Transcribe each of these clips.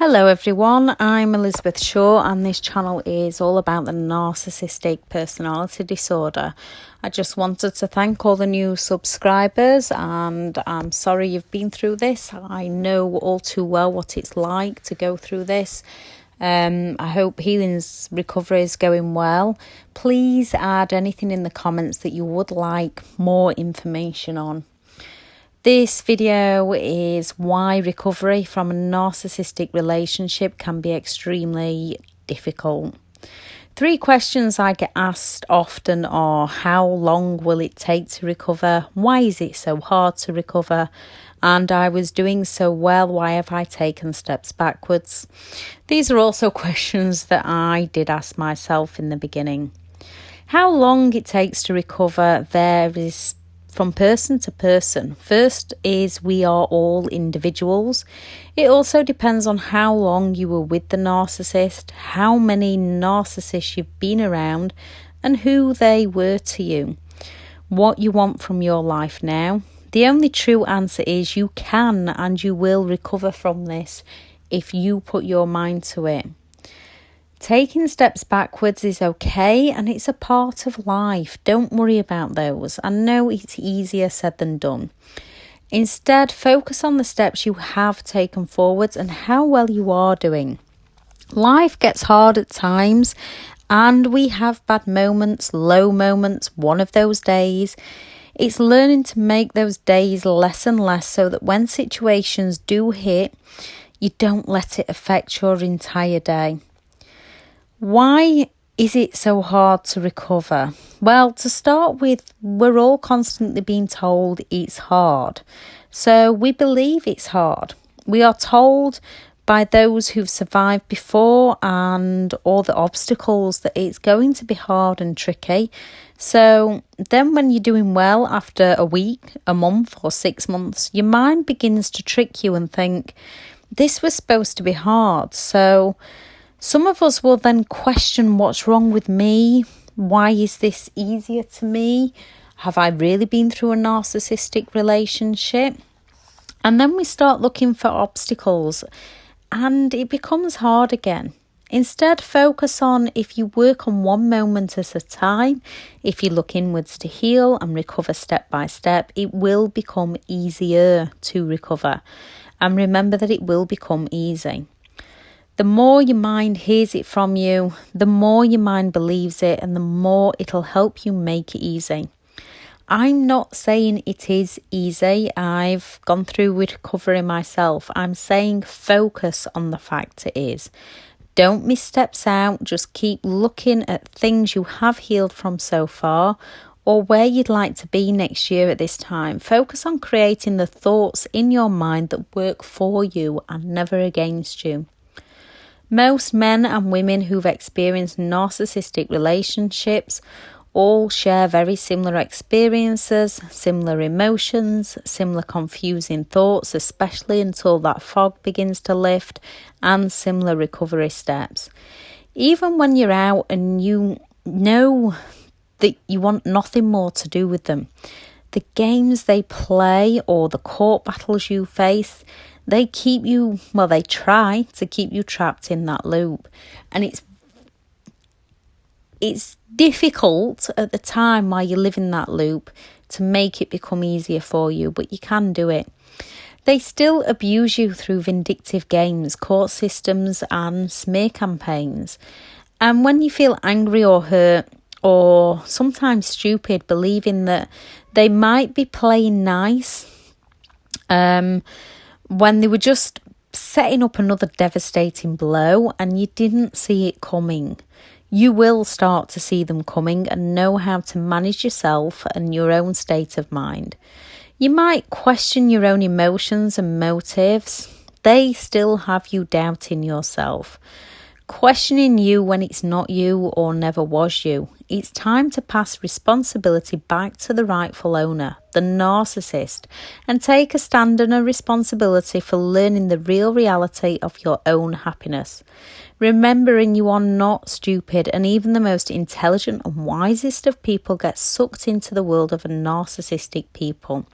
Hello everyone, I'm Elizabeth Shaw and this channel is all about the narcissistic personality disorder. I just wanted to thank all the new subscribers and I'm sorry you've been through this. I know all too well what it's like to go through this. I hope healing's recovery is going well. Please add anything in the comments that you would like more information on. This video is why recovery from a narcissistic relationship can be extremely difficult. 3 questions I get asked often are: how long will it take to recover? Why is it so hard to recover? And I was doing so well, why have I taken steps backwards? These are also questions that I did ask myself in the beginning. How long it takes to recover varies from person to person. First is we are all individuals. It also depends on how long you were with the narcissist, how many narcissists you've been around, and who they were to you. What you want from your life now. The only true answer is you can and you will recover from this if you put your mind to it. Taking steps backwards is okay and it's a part of life. Don't worry about those. I know it's easier said than done. Instead, focus on the steps you have taken forwards and how well you are doing. Life gets hard at times and we have bad moments, low moments, one of those days. It's learning to make those days less and less so that when situations do hit, you don't let it affect your entire day. Why is it so hard to recover? Well, to start with, we're all constantly being told it's hard. So we believe it's hard. We are told by those who've survived before and all the obstacles that it's going to be hard and tricky. So then when you're doing well after a week, a month or 6 months, your mind begins to trick you and think, this was supposed to be hard. So some of us will then question what's wrong with me. Why is this easier to me? Have I really been through a narcissistic relationship? And then we start looking for obstacles and it becomes hard again. Instead, focus on if you work on one moment at a time, if you look inwards to heal and recover step by step, it will become easier to recover. And remember that it will become easy. The more your mind hears it from you, the more your mind believes it and the more it'll help you make it easy. I'm not saying it is easy. I've gone through recovery myself. I'm saying focus on the fact it is. Don't miss steps out. Just keep looking at things you have healed from so far or where you'd like to be next year at this time. Focus on creating the thoughts in your mind that work for you and never against you. Most men and women who've experienced narcissistic relationships all share very similar experiences, similar emotions, similar confusing thoughts, especially until that fog begins to lift, and similar recovery steps. Even when you're out and you know that you want nothing more to do with them, the games they play or the court battles you face, they try to keep you trapped in that loop. And it's difficult at the time while you live in that loop to make it become easier for you, but you can do it. They still abuse you through vindictive games, court systems and smear campaigns. And when you feel angry or hurt or sometimes stupid, believing that they might be playing nice, when they were just setting up another devastating blow and you didn't see it coming, you will start to see them coming and know how to manage yourself and your own state of mind. You might question your own emotions and motives. They still have you doubting yourself, questioning you when it's not you or never was you. It's time to pass responsibility back to the rightful owner, the narcissist, and take a stand and a responsibility for learning the real reality of your own happiness. Remembering you are not stupid, and even the most intelligent and wisest of people get sucked into the world of a narcissistic people.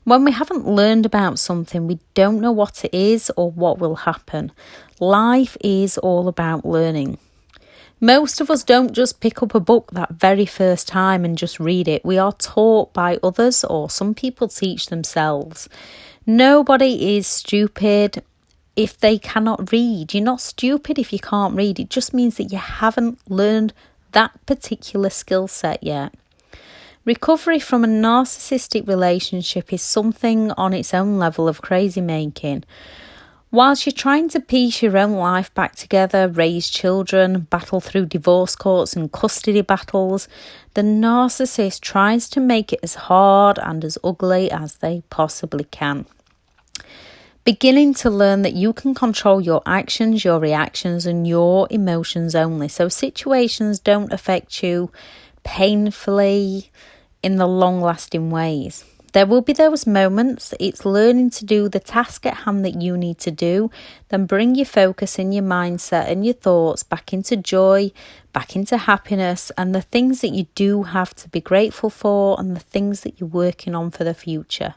When we haven't learned about something, we don't know what it is or what will happen. Life is all about learning. Most of us don't just pick up a book that very first time and just read it. We are taught by others, or some people teach themselves. Nobody is stupid if they cannot read. You're not stupid if you can't read. It just means that you haven't learned that particular skill set yet. Recovery from a narcissistic relationship is something on its own level of crazy making. Whilst you're trying to piece your own life back together, raise children, battle through divorce courts and custody battles, the narcissist tries to make it as hard and as ugly as they possibly can. Beginning to learn that you can control your actions, your reactions, and your emotions only. So situations don't affect you painfully in the long-lasting ways. There will be those moments. It's learning to do the task at hand that you need to do, then bring your focus and your mindset and your thoughts back into joy, back into happiness, and the things that you do have to be grateful for and the things that you're working on for the future.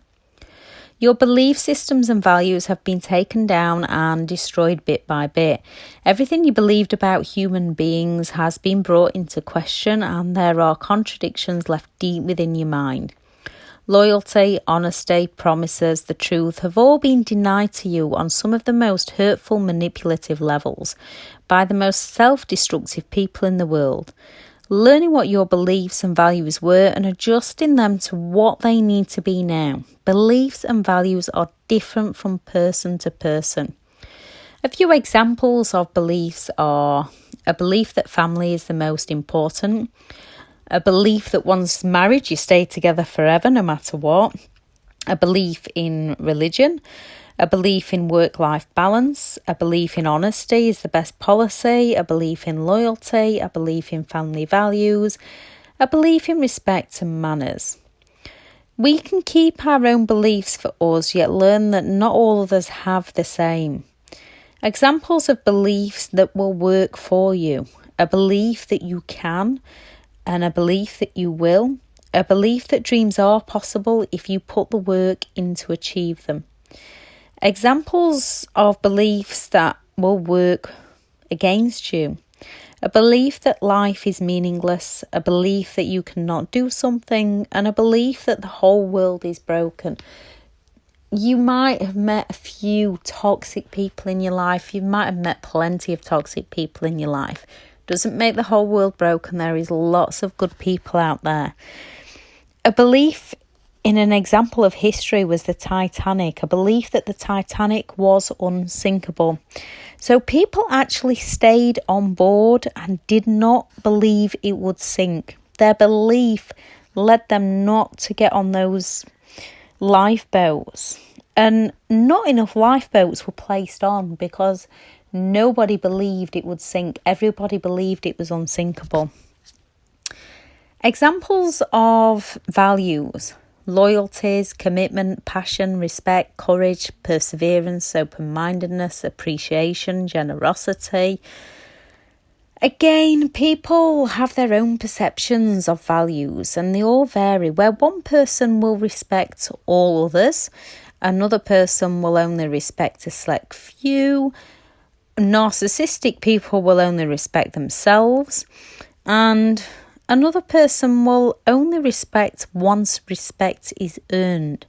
Your belief systems and values have been taken down and destroyed bit by bit. Everything you believed about human beings has been brought into question, and there are contradictions left deep within your mind. Loyalty, honesty, promises, the truth have all been denied to you on some of the most hurtful, manipulative levels by the most self-destructive people in the world. Learning what your beliefs and values were and adjusting them to what they need to be now. Beliefs and values are different from person to person. A few examples of beliefs are a belief that family is the most important, a belief that once married you stay together forever no matter what, a belief in religion, a belief in work-life balance, a belief in honesty is the best policy, a belief in loyalty, a belief in family values, a belief in respect and manners. We can keep our own beliefs for us, yet learn that not all others have the same. Examples of beliefs that will work for you: a belief that you can, and a belief that you will, a belief that dreams are possible if you put the work in to achieve them. Examples of beliefs that will work against you: a belief that life is meaningless, a belief that you cannot do something, and a belief that the whole world is broken. You might have met a few toxic people in your life. You might have met plenty of toxic people in your life. Doesn't make the whole world broken. There is lots of good people out there. A belief in an example of history was the Titanic, a belief that the Titanic was unsinkable. So people actually stayed on board and did not believe it would sink. Their belief led them not to get on those lifeboats. And not enough lifeboats were placed on because nobody believed it would sink. Everybody believed it was unsinkable. Examples of values: loyalties, commitment, passion, respect, courage, perseverance, open-mindedness, appreciation, generosity. Again, people have their own perceptions of values and they all vary, where one person will respect all others, another person will only respect a select few. Narcissistic people will only respect themselves, and another person will only respect once respect is earned.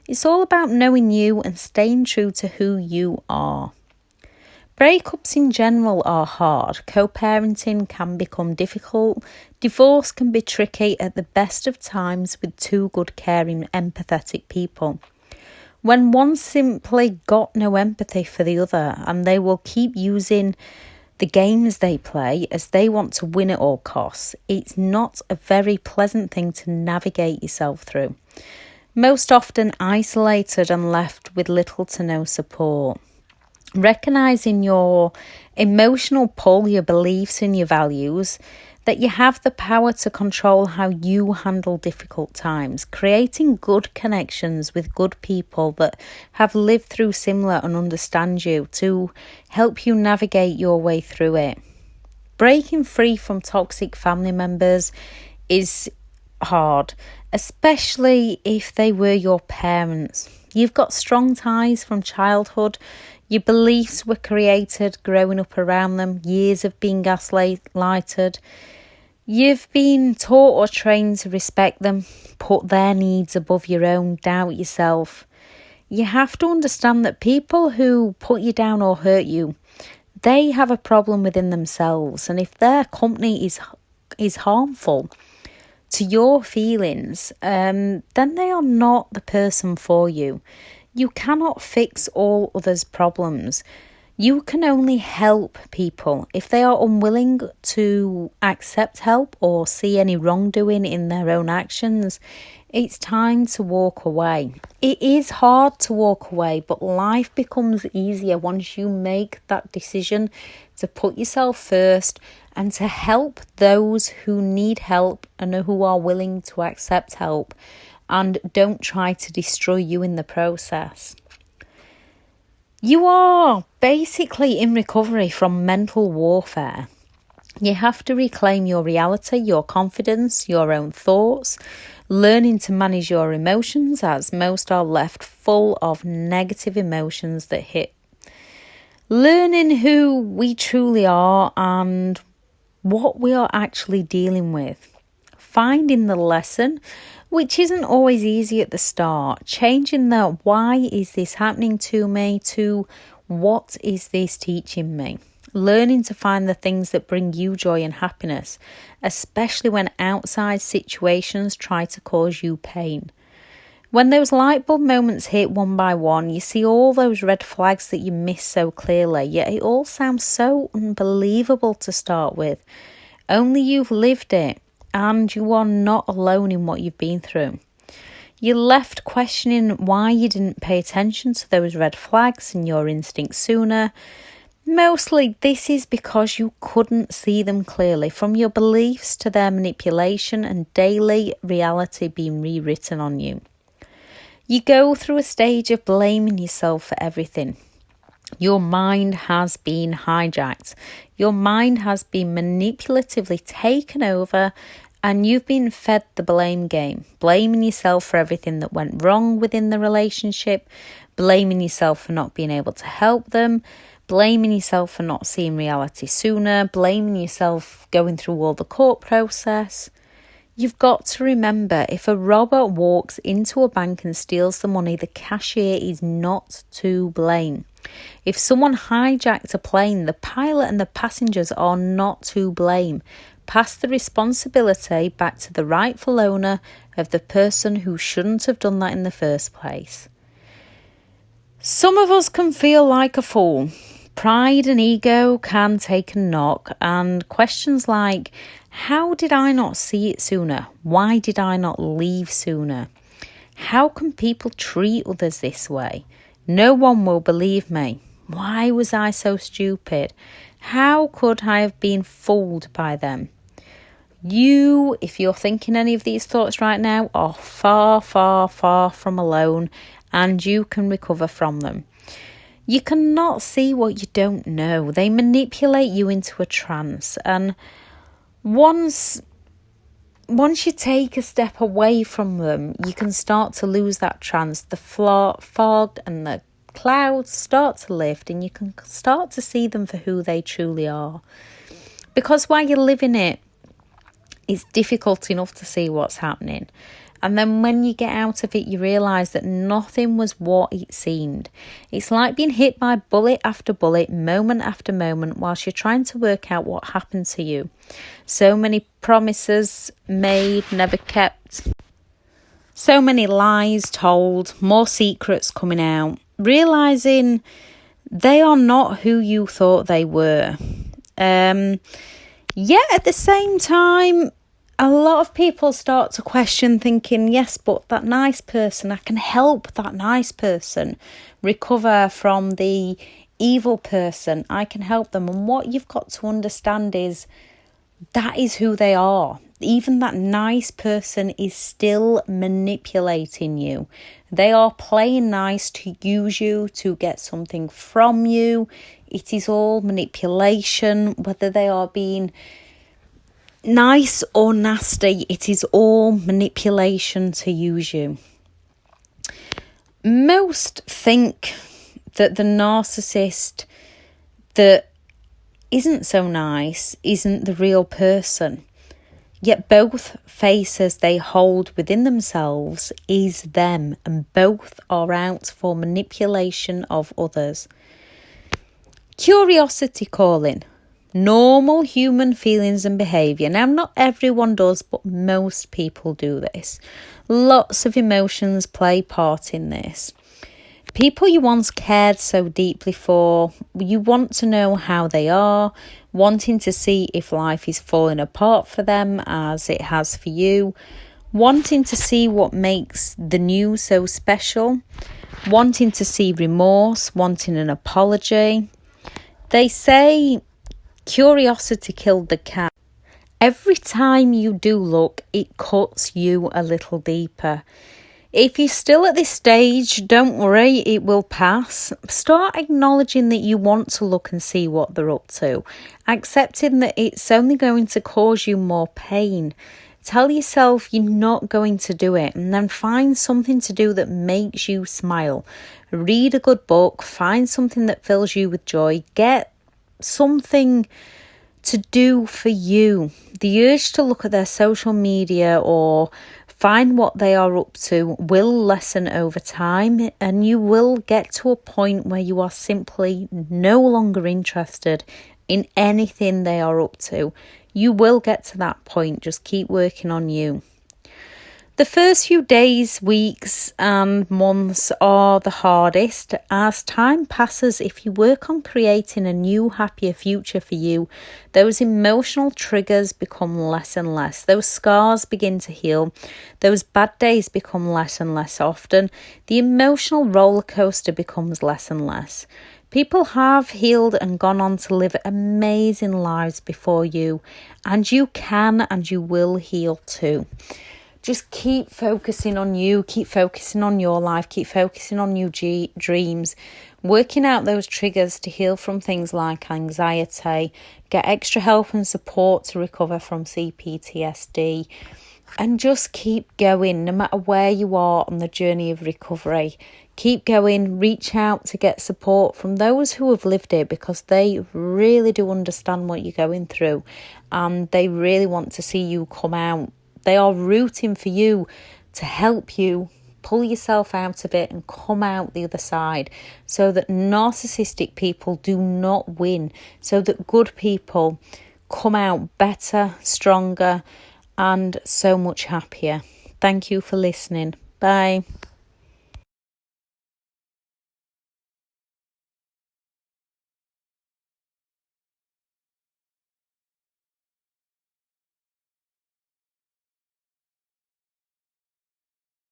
It's all about knowing you and staying true to who you are. Breakups in general are hard. Co-parenting can become difficult. Divorce can be tricky at the best of times with two good, caring, empathetic people. When one simply got no empathy for the other and they will keep using the games they play as they want to win at all costs, it's not a very pleasant thing to navigate yourself through. Most often isolated and left with little to no support. Recognising your emotional pull, your beliefs and your values, that you have the power to control how you handle difficult times, creating good connections with good people that have lived through similar and understand you to help you navigate your way through it. Breaking free from toxic family members is hard, especially if they were your parents. You've got strong ties from childhood. Your beliefs were created growing up around them, years of being gaslighted. You've been taught or trained to respect them, put their needs above your own, doubt yourself. You have to understand that people who put you down or hurt you, they have a problem within themselves. And if their company is harmful to your feelings, then they are not the person for you. You cannot fix all others' problems. You can only help people. If they are unwilling to accept help or see any wrongdoing in their own actions, it's time to walk away. It is hard to walk away, but life becomes easier once you make that decision to put yourself first and to help those who need help and who are willing to accept help, and don't try to destroy you in the process. You are basically in recovery from mental warfare. You have to reclaim your reality, your confidence, your own thoughts, learning to manage your emotions, as most are left full of negative emotions that hit. Learning who we truly are and what we are actually dealing with. Finding the lesson, which isn't always easy at the start. Changing the why is this happening to me to what is this teaching me. Learning to find the things that bring you joy and happiness, especially when outside situations try to cause you pain. When those light bulb moments hit one by one, you see all those red flags that you miss so clearly, yet it all sounds so unbelievable to start with. Only you've lived it, and you are not alone in what you've been through. You're left questioning why you didn't pay attention to those red flags and your instincts sooner. Mostly this is because you couldn't see them clearly, from your beliefs to their manipulation and daily reality being rewritten on you. You go through a stage of blaming yourself for everything. Your mind has been hijacked. Your mind has been manipulatively taken over, and you've been fed the blame game, blaming yourself for everything that went wrong within the relationship, blaming yourself for not being able to help them, blaming yourself for not seeing reality sooner, blaming yourself going through all the court process. You've got to remember, if a robber walks into a bank and steals the money, the cashier is not to blame. If someone hijacked a plane, the pilot and the passengers are not to blame. Pass the responsibility back to the rightful owner of the person who shouldn't have done that in the first place. Some of us can feel like a fool. Pride and ego can take a knock, and questions like, how did I not see it sooner? Why did I not leave sooner? How can people treat others this way? No one will believe me. Why was I so stupid? How could I have been fooled by them? You, if you're thinking any of these thoughts right now, are far, far, far from alone, and you can recover from them. You cannot see what you don't know. They manipulate you into a trance, and once you take a step away from them, you can start to lose that trance. The fog and the clouds start to lift, and you can start to see them for who they truly are. Because while you're living it, it's difficult enough to see what's happening. And then when you get out of it, you realise that nothing was what it seemed. It's like being hit by bullet after bullet, moment after moment, whilst you're trying to work out what happened to you. So many promises made, never kept. So many lies told, more secrets coming out. Realising they are not who you thought they were. Yet at the same time, a lot of people start to question, thinking, yes, but that nice person, I can help that nice person recover from the evil person. I can help them. And what you've got to understand is that is who they are. Even that nice person is still manipulating you. They are playing nice to use you, to get something from you. It is all manipulation, whether they are being Nice or nasty, it is all manipulation to use you. Most think that the narcissist that isn't so nice isn't the real person. Yet both faces they hold within themselves is them, and both are out for manipulation of others. Curiosity calling. Normal human feelings and behaviour. Now, not everyone does, but most people do this. Lots of emotions play part in this. People you once cared so deeply for, you want to know how they are, wanting to see if life is falling apart for them as it has for you, wanting to see what makes the new so special, wanting to see remorse, wanting an apology. They say curiosity killed the cat. Every time you do look, it cuts you a little deeper. If you're still at this stage, don't worry, it will pass. Start acknowledging that you want to look and see what they're up to. Accepting that it's only going to cause you more pain. Tell yourself you're not going to do it, and then find something to do that makes you smile. Read a good book, find something that fills you with joy. Get something to do for you. The urge to look at their social media or find what they are up to will lessen over time, and you will get to a point where you are simply no longer interested in anything they are up to. You will get to that point. Just keep working on you. The first few days, weeks and months are the hardest. As time passes, if you work on creating a new, happier future for you, those emotional triggers become less and less. Those scars begin to heal. Those bad days become less and less often. The emotional roller coaster becomes less and less. People have healed and gone on to live amazing lives before you, and you can and you will heal too. Just keep focusing on you, keep focusing on your life, keep focusing on your dreams, working out those triggers to heal from things like anxiety, get extra help and support to recover from CPTSD, and just keep going no matter where you are on the journey of recovery. Keep going, reach out to get support from those who have lived it, because they really do understand what you're going through and they really want to see you come out. They are rooting for you to help you pull yourself out of it and come out the other side, so that narcissistic people do not win, so that good people come out better, stronger, and so much happier. Thank you for listening. Bye.